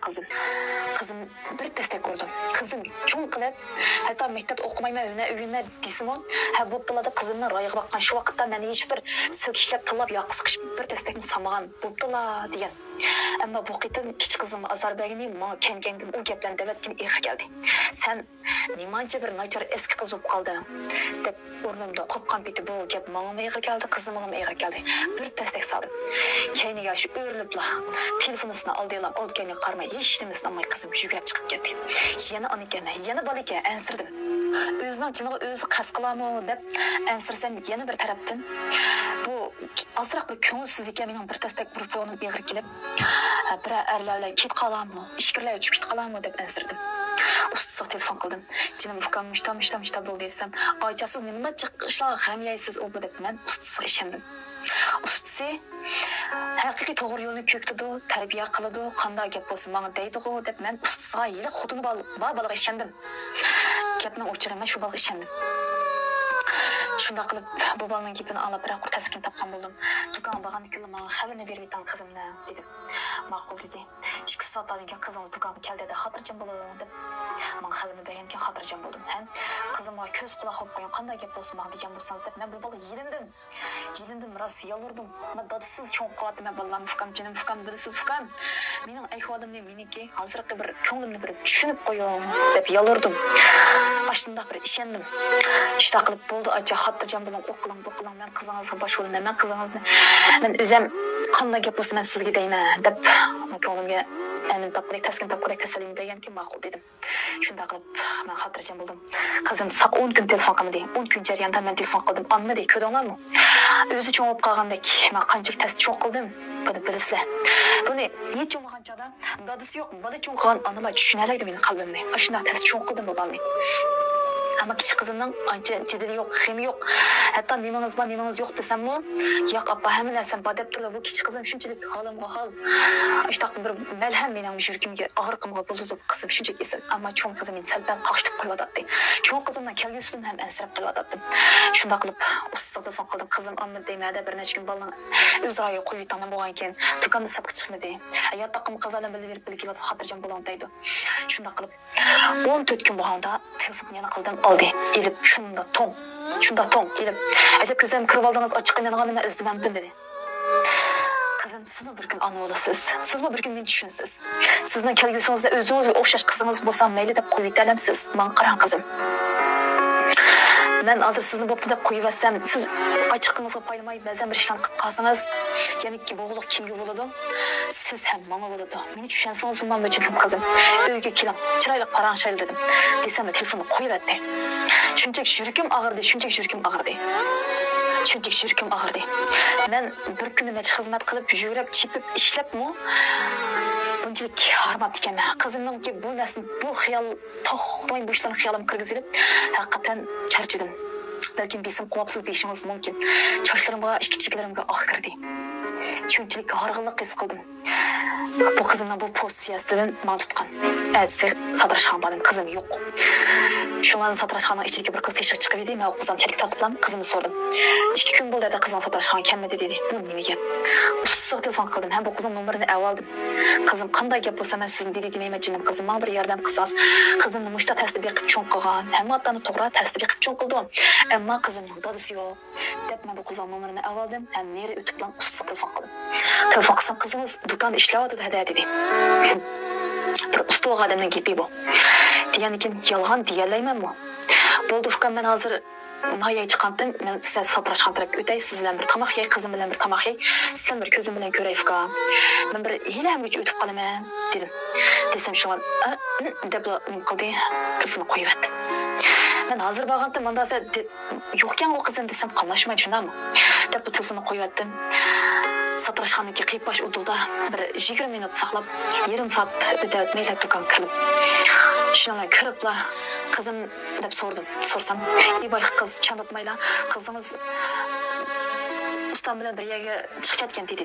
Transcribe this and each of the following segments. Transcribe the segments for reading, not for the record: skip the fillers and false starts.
kızım. Kızım bir destek gördüm. Kızım çoğun kılıp hatta mektep okumayma övüne desim on. Ha boptulada kızımın rayığı bakkan şu vakitte ben hiçbir silkişlep tılap yakısıkış bir destekini samagan boptula diyen. Ama bu qitim kichik qizim Azarbagini ma kengendim u gaplarni davatkin ehi keldi. Sen nimancha bir nachar eski qiz bo'lib qoldi deb o'rnimda qopqan peti bu gap menga ehi keldi, qizimga ehi keldi. Bir tasdik soldim. Keyniga shu o'rilibla telefonini oldilam, olganiga qaramay hech nimasini olmay qizim yugurib chiqib ketdi. Yana onikama, yana bolika ansirdim. O'zining jiniga o'zi qas qilamo deb ansirsam yana bir tarafdan bu asraq bir ko'ngilsizlikka mening bir tasdik gruponim egri kelib bir erlerle kit kalamı, işkirler uçup kit kalamı deb ansirdim. Ustusiga telefon qildim. Jinim ukam mishta bo'ldi desam, "Oychasiz nima chiqishlar ham yeysiz u deb men ustusiga ishondim. Ustusi haqiqiy to'g'ri yo'lni ko'kdi, tarbiya qiladi, qanday gap bo'lsa menga deydi-ku deb men ustusiga yili xudini balaga ishondim. Gapning o'chig'i men shu balaga ishondim. Shunda qilib bu balaning gapini olib bir aqır taskin topgan bo'ldim. Do'konga borgandan keyin menga xabarni berib etan qizimni dedim. Ma'qul dedi. 2 soatdan keyin qizingiz do'konga keldi deb xotirjam bo'ling deb. Men xabarni bergandan keyin xotirjam bo'ldim. Ham qizimga ko'z quloq bo'lib qo'ygan qanday gap bo'lsa menga degan bo'lsangiz deb men bu bola yelindim. Rost yolurdim. Men dadisiz cho'ng qilyapti men bolalarni fukam, jinim fukam, bilasiz fukam. Mening ahvolimni meniki hozirgi bir ko'nglimni bir tushunib qo'ying deb yolurdim. Başında bir ishondim. Shunday qilib bo'ldi, acha xotirjam bo'ling, o'qiling, men qizingizga bosh bo'laman, men qizingizni men o'zim qanday gap bo'lsa men sizga deyman deb ko'nglimga amin topqidek, taskin topqidek tasallim berganki ma'qul dedim. Shunday qilib men xotirjam bo'ldim. Qizim 10 kun telefon qilmadi. 10 kun jarayonda men telefon qildim. Olmadi, ko'rdinglarmi? O'zi cho'ngib qolgandek, men qanchalik test cho'ng qildim, buni bilasizlar. Buni hech cho'ngmagan chog'da dadisi yo'q, bola cho'ng qilgan onalar tushunarli mening qalbimni. Shunday test cho'ng qildim bu bolani. Ama kichik qizimning ancha jiddiy yo'q, ximi yo'q. Hatto nimangiz bor, nimangiz yo'q desammi, yo'q appa hamma narsam bor deb turib bu kichik qizim shunchalik holimga hol. Ishtaq bir malham mening yuragimga og'riqimga bo'ldi deb qizim shunchalik esim. Ammo cho'ng qizim meni salban qoqishib qo'yadi. Cho'ng qizimdan kelgusim ham ansirab qo'yadi. Shunda qilib ustiga telefon qildim. Qizim amma deymadi, bir necha kun bolaning o'zraga qo'yib taman bo'lgan ekan. Do'konda sotib chiqmadi. Yo'qtaqim qizalar bilib berib kelib xotirjam bo'laman deydi. Shunda qilib 14 kun bo'lganda telefon yana qildim. Oldi. Elib shunda tong elib. Ajab ko'zim kirib oldingiz ochiq qilganimni men izlamamdim dedi. Qizim sizmi bir kun ona olasiz. Sizmi bir kun meni tushunsiz. Sizning kelgusingizda o'zingizga o'xshash qizingiz bo'lsa mayli deb qo'yib olamsiz. Men qarang qizim. Men hozir sizni bo'pti deb qo'yib olsam, siz ochiqingizga qo'ymay ba'zan bir ishlarni qilib qolsangiz, ya'ni ki bo'g'liq kimga bo'ladi? Siz ham menga bo'ladi. Meni tushunsangiz men bo'chidim qizim. Uyga keling, chiroyli qarang shayl dedim. Desam telefonni qo'yib etdi. Shunchaki yuragim og'irdi. Men bir kun necha xizmat qilib, yurib, chepib, ishlabmi? Bunchalik harmat ekanman. Qizimningki bu narsani, bu xiyol to'xtamay bu ishlarni xiyolim kirgizib, haqiqatan charchadim. Balkim besim quvapsiz deyishingiz mumkin. Sochlarimga, kichiklarimga oq kirdi. Shunchalik horg'inlik his qildim. Bu qizimning bu pozitsiyasidan men tutgan. Siz satrashxon bo'ldim, qizim yo'q. Shundan satrashxonning ichiga bir qiz teshik chiqib edi. Men qizdan chalik tortiblam, qizimni so'radim. 2 kun bo'ldi da qizning satrashxon kelmadi dedi. Bu nimaga? Ustiga telefon qildim. Ham bu qizning nomerini oldim. Qizim qanday gap bo'lsa men sizni dedi demayman jinim. Qizim menga bir yordam qilsangiz. Qizimni mushta tasdib qilib cho'ng qilgan. Hammadan to'g'ri tasdib qilib cho'ng qildim. Ammo qizimning dadisi yo'q. Deb men bu qizning nomerini oldim. Ham neri o'tib bilan ustiga telefon qildim. Telefon qilsam qizingiz do'konda ishlayapti dedi. Bir ustoq odamning gapi bu. Deganikin yolg'on deyalaymanmi? Bo'ldi ukam men hozir Naya chiqandim, men sizga satrashxon tarafga o'tay, siz bilan bir tomoq yey, qizim bilan bir tomoq yey, sizdan bir ko'zim bilan ko'ray uka. Men bir yilamgacha o'tib qolaman dedim. Desam shu deb men qildi, telefonni qo'yib etdim. Men hozir borgandim, menda yo'qkan o qizim desam qamlashmaydi shundami? Deb bu telefonni qo'yib etdim. Satrashxonga qiyib bosh o'tildi. Bir 20 minut saqlab, yarim soat o'tmay do'kon kirdim. Shundan kiribla qizim deb so'rsam, "Iboy qiz, chan o'tmaylar, qizingiz ustam bilan bir yerga chiqib ketgan dedi.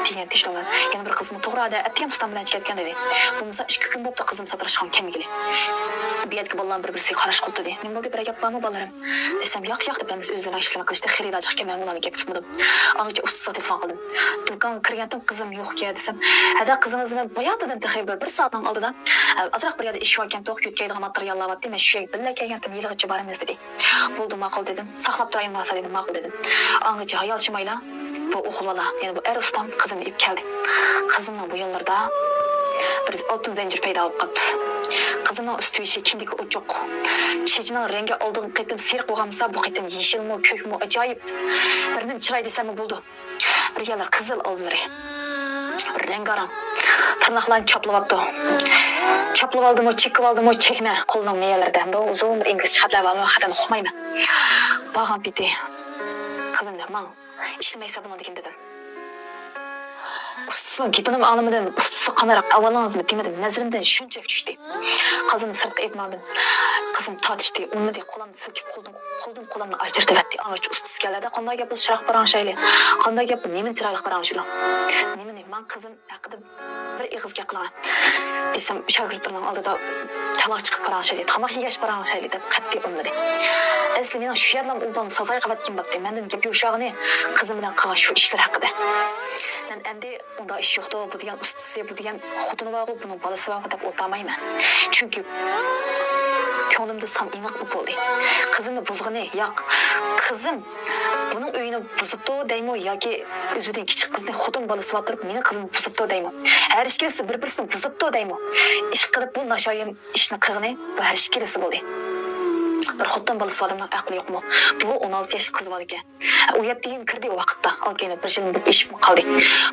Degan tishlovan. Yana bir qizim to'g'ri atgan ustam bilan chiqib ketgan dedi. Bo'lmasa 2 kun bo'ldi qizim satrashgan kelmagili. Bu yerga bolalar bir-birisiga qarash qildi dedi. Nima bo'ldi bir gap bormi bolalarım? Desam yo'q deb biz o'zimiz ishlama qilishda xaridor chiqgan men ularni gap tutmadim. Angacha usta telefon qildim. Do'konga kirgandim qizim yo'q desam, hada qizimizni boyaqdan taxayber bir soatdan oldida azroq bir yerda ish olgan to'q yo'tkaydigan materiallar bor men shu yerga billa kelgandim yilg'icha boramiz dedi. Bo'ldi ma'qul dedim. Saqlab turayim ma'sa dedim ma'qul dedim. Angacha hayal chimayla bu o'g'illar ya'ni bu er ustam qizimni ib keldi. Qizimning bu yillarda bir oltin zanjir paydo bo'lib qoldi. Qizimning usti ishi kindiki uchoq. Chechining rengi oldin qitim siriq bo'lgansa bu qitim yeshilmi, ko'kmi ajoyib. Birning chiroy desam bo'ldi. Bir yerlar qizil oldilari. Rengaram. Tırnaqlarni choplabdi. Choplab oldimi, chekib oldimi, chekma qo'lining meyalarida hamda uzun bir ingliz xatlar bor, men xatni o'qimayman. Bag'am biti. Qizim men ishlamaysa buni dedim. Ustasının gapini anlamadim. Ustası qanaroq avvalingizmi demedim. Nazarimdan shunchaki tushdi. Qizimni sirtqa aytmadim. Qizim tatishdi. Unmadi qo'limni silkib qo'limni ajratdi. Angacha ustasi keladi. Qanday gap sharax barang shayli. Qanday gap nima chiroyli barang shula. Nimani men qizim haqida bir ig'iz gap qilaman. Desam shogirdlarning oldida taloq chiqib barang shayli. Tamoq yegash barang shayli deb qat'iy unmadi. Asli men shu yerdan ulban sazay qavatgan bo'pti. Mendan gap yo'shag'ini qizim bilan qilgan shu ishlar haqida. Men endi unda ish yo'qdi, bu degan ustasi, bu degan xotini var, bunun balası var deb o'tamayman. Chunki ko'nglimda sam iniq bo'ldi. Qizimni buzg'ini yo'q. Qizim buning uyini buzibdi deymi yoki o'zidan kichik qizning xotin balasi va turib meni qizimni buzibdi deymi? Har ikkisi bir-birini buzibdi deymi? Ish qilib bu nashoyim ishni qilg'ini bu har ikkisi bo'ldi. Bir xotin balası adamning aqli yo'qmi? Bu 16 yoshli qiz bor ekan. U yerga kirdi o vaqtda. Alkayni bir yil bir ish qildi.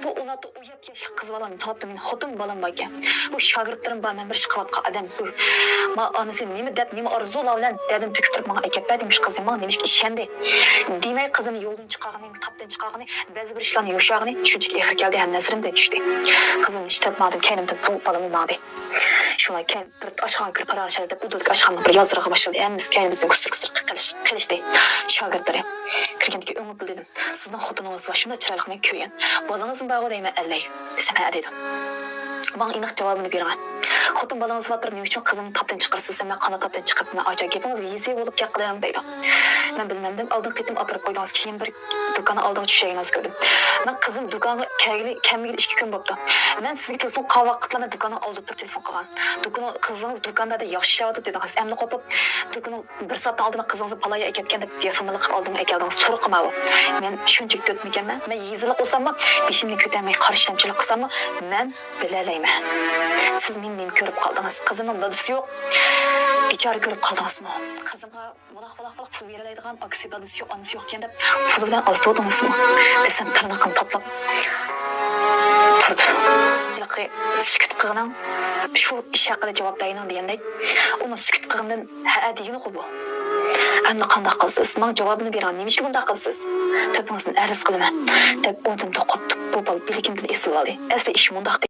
Bu 16 yoshli qiz bolam tanibdi men xotin bolam bor ekan. Bu shogirdlarim bor men bir ish qilayotgan odam. Bu ma onasi nima deb nima orzular bilan dedim tükib turib menga aytib berdim shu qizim menga nima ishandi. Demay qizini yo'ldan chiqargani, kitobdan chiqargani, ba'zi bir ishlarni yo'shag'ini shunchaki axir keldi ham nazarimdan tushdi. Qizimni ishlatmadim, kaynimdan pul bolam olmadi. Shunday keyin bir oshxonaga kirib qarashadi deb udilga oshxonaga bir yozdirg'a boshladi. Endi bizning kusur qilishdi. Shogirdlarim kirgandagi o'ngib bildim. Sizning xotiningiz va shunda chiroyli men ko'yin. Bolangizni bog'i deyman allay. Desam dedim. Bana iniq javobini beraman. Xotin bolangiz va nima uchun qizimni topdan chiqarsiz? Men qana topdan chiqib men ajoyib gapingizga yezib bo'lib gaqilaman deydi. Men bilmadim. Oldin qitim olib qo'ydingiz, keyin bir do'konni oldiga tushayingiz ko'rdim. Men qizim do'konga kelgili 2 kun bo'ldi. Men sizga telefon qilgan vaqtlarda do'konni oldida turib telefon qilgan. Do'konni qizingiz do'konda yaxshi ishlayapti dedingiz. Endi qopib do'konni 1 soatdan oldin qizingizni palaya ketgan deb yasamalik qilib oldim ekeldingiz. To'g'ri qilmadi. Men shunchaki o'tmaganman. Men yezilib olsammi, beshimni ko'tarmay qarashlamchilik qilsammi, men bilalayman. Siz meni ko'rib qoldingiz. Qizimning dadisi yo'q. Bechora ko'rib qoldingizmi? Qizimga valaq pul beradigan aksi dadisi yo'q, onasi yo'q ekan deb pul bilan osti o'tdingizmi? Desam tirnoqimni toplab turdi. Yo'qi sukut qilganim shu ish haqida javob berayman degandek, uni sukut qilgandan ha degani bu. Endi qanday qilsiz? Men javobini beraman. Nima bunday qilsiz? Topingizni arz qilaman deb o'zim to'qib bu bal bilgimdan eslab oldi. Asli ish mundaq